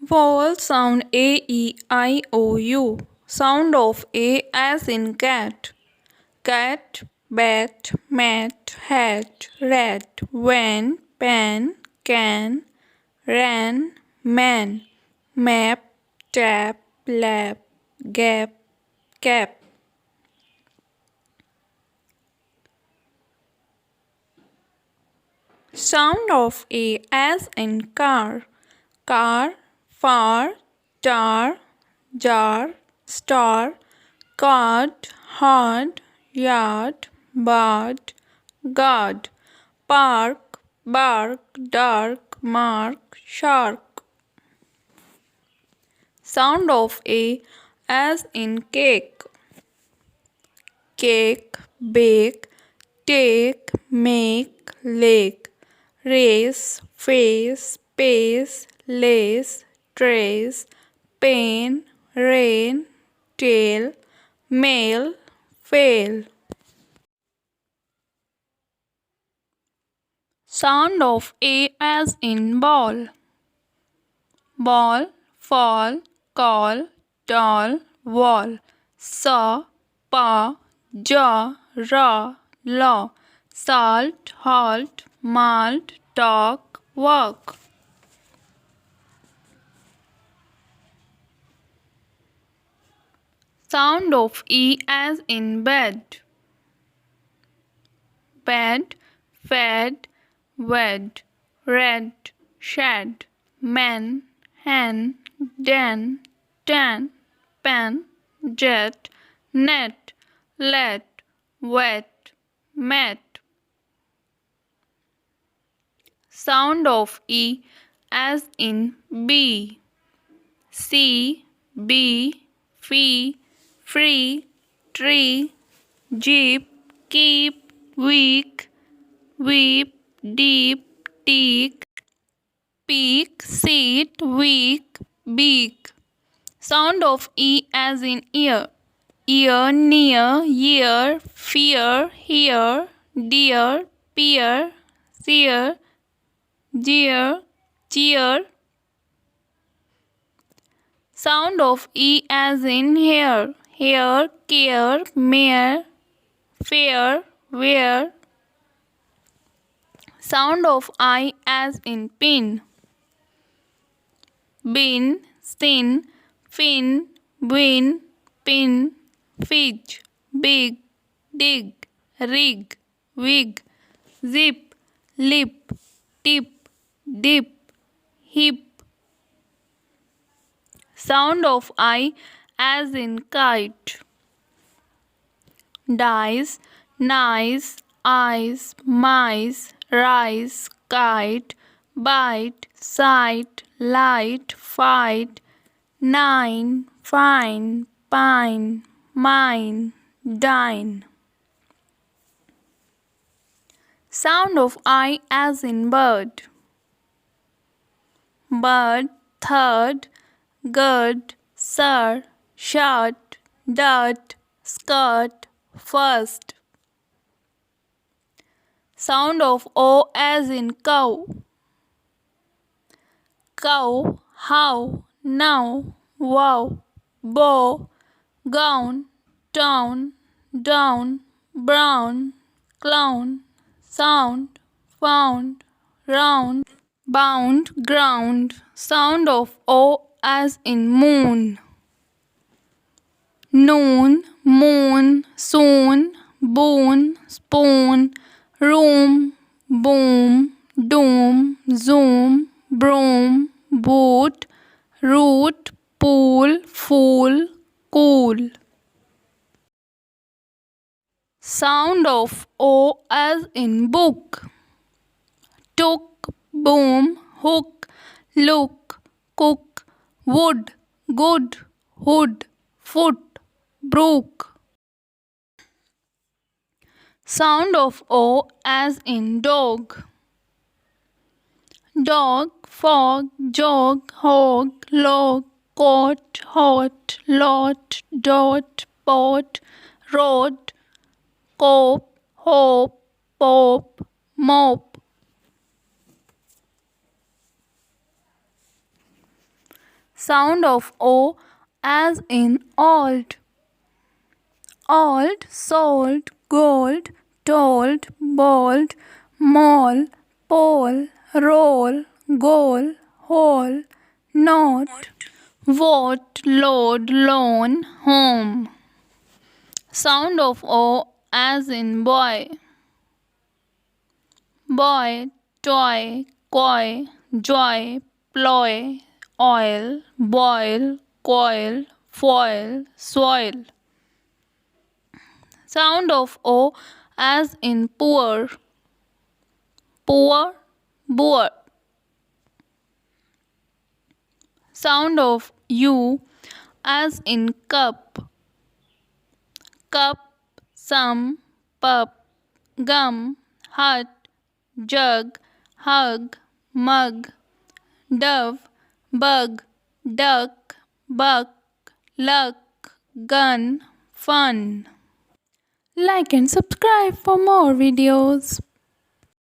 Vowel sound A, E, I, O, U. Sound of A as in cat. Cat, bat, mat, hat, rat, van, pan, can, ran, man, map, tap, lap, gap, cap. Sound of A as in car. Car, far, tar, jar, star, card, hard, yard, bard, guard, park, bark, dark, mark, shark. Sound of A as in cake. Cake, bake, take, make, lake, race, face, pace, lace, trace, pain, rain, tail, mail, fail. Sound of A as in ball. Ball, fall, call, doll, wall, saw, paw, jaw, raw, law, salt, halt, malt, talk, walk. Sound of E as in bed. Bed, fed, wed, red, shed, man, hen, den, tan, pen, jet, net, let, wet, met. Sound of E as in bee. See, bee, fee, free, tree, jeep, keep, week, weep, deep, teak, peak, seat, weak, beak. Sound of E as in ear. Ear, near, year, fear, here, dear, peer, seer, dear, cheer. Sound of E as in hair. Hair, care, mare, fair, wear. Sound of I as in pin. Bin, sin, fin, win, pin, fidge, big, dig, rig, wig, zip, lip, tip, dip, hip. Sound of I as in kite. Dice, nice, eyes, mice, rice, kite, bite, sight, light, fight, nine, fine, pine, mine, dine. Sound of I as in bird. Bird, third, good, sir, shirt, dirt, skirt, first. Sound of O as in cow. Cow, how, now, wow, bow, gown, town, down, brown, clown, sound, found, round, bound, ground. Sound of O as in moon. Noon, moon, soon, boon, spoon, room, boom, doom, zoom, broom, boot, root, pool, fool, cool. Sound of O as in book. Took, boom, hook, look, cook, wood, good, hood, foot, brook. Sound of O as in dog. Dog, fog, jog, hog, log, coat, hot, lot, dot, pot, road, cope, hope, pop, mop. Sound of O as in old. Old, sold, gold, told, bold, mole, pole, roll, goal, hole, note, vote, load, loan, home. Sound of O as in boy. Boy, toy, coy, joy, ploy, oil, boil, coil, foil, soil. Sound of O as in poor. Poor, boor. Sound of U as in cup. Cup, some, pup, gum, hut, jug, hug, mug, dove, bug, duck, buck, luck, gun, fun. Like and subscribe for more videos.